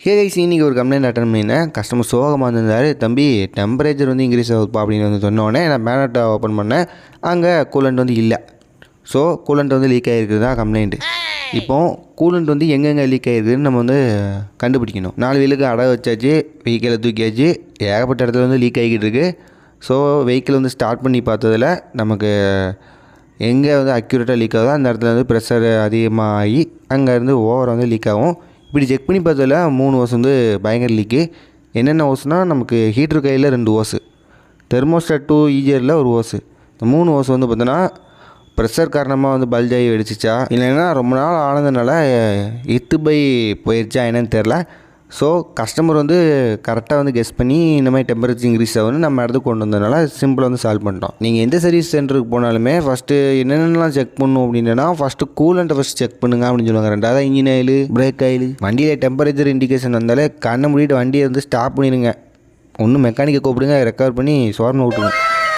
Guys, இன்னைக்கு ஒரு complaint attend பண்ணியிருந்தேன். கஸ்டமர் சோகமாக இருந்திருந்தார். தம்பி, டெம்பரேச்சர் வந்து இன்க்ரீஸ் ஆகுதுப்பா அப்படின்னு வந்து சொன்னோடனே நான் மேனட்டை ஓப்பன் பண்ணேன். அங்கே கூலண்ட் வந்து இல்லை. ஸோ கூலண்ட் வந்து லீக் ஆகிருக்குது தான் கம்ப்ளைண்ட்டு. இப்போது கூலண்ட் வந்து எங்கெங்கே லீக் ஆகிருக்குதுன்னு நம்ம வந்து கண்டுபிடிக்கணும். 4 வீலுக்கு அடை வச்சாச்சு, வெஹிக்கிளை தூக்கியாச்சு, ஏகப்பட்ட இடத்துல வந்து லீக் ஆகிக்கிட்டு இருக்குது. ஸோ வெஹிக்கிள் வந்து ஸ்டார்ட் பண்ணி பார்த்ததில் நமக்கு எங்கே வந்து அக்யூரேட்டாக லீக் ஆகுதோ அந்த இடத்துல வந்து ப்ரெஷர் அதிகமாக ஆகி அங்கேருந்து ஓவர் வந்து லீக் ஆகும். இப்படி செக் பண்ணி பார்த்ததில் 3 ஓஸ் வந்து பயங்கர லீக்கு. என்னென்ன ஓஸ்னால், நமக்கு ஹீட்ரு கையில் 2 ஓஸு, தெர்மோஸ்டாட் 2 ஈஜரில் ஒரு ஓஸு. இந்த 3 ஓஸ் வந்து பார்த்தோன்னா ப்ரெஷர் காரணமாக வந்து பல்ஜாகி வெடிச்சிச்சா இல்லைன்னா ரொம்ப நாள் ஆனதுனால பை போயிடுச்சா என்னன்னு தெரில. ஸோ கஸ்டமர் வந்து கரெக்டாக வந்து கெஸ் பண்ணி இந்த மாதிரி டெம்பரேச்சர் இன்க்ரீஸ் ஆகுதுன்னு நம்ம இடத்துக்கு கொண்டு வந்ததுனால சிம்பிளாக வந்து சால்வ் பண்ணிட்டோம். நீங்கள் எந்த சர்வீஸ் சென்டருக்கு போனாலுமே ஃபஸ்ட்டு என்னென்னலாம் செக் பண்ணணும் அப்படின்னா, ஃபஸ்ட்டு கூலண்ட்டை ஃபஸ்ட்டு செக் பண்ணுங்க அப்படின்னு சொல்லுவாங்க. 2வது இன்ஜின் ஆயில், பிரேக் ஆயில். வண்டியில் டெம்பரேச்சர் இண்டிகேஷன் வந்தாலே கண்ணை மூடிட்டு வண்டியை வந்து ஸ்டாப் பண்ணிடுங்க. ஒன்றும் மெக்கானிக்கை கூப்பிடுங்க, ரெக்கவர் பண்ணி சோர்ந்து விட்டுருங்க.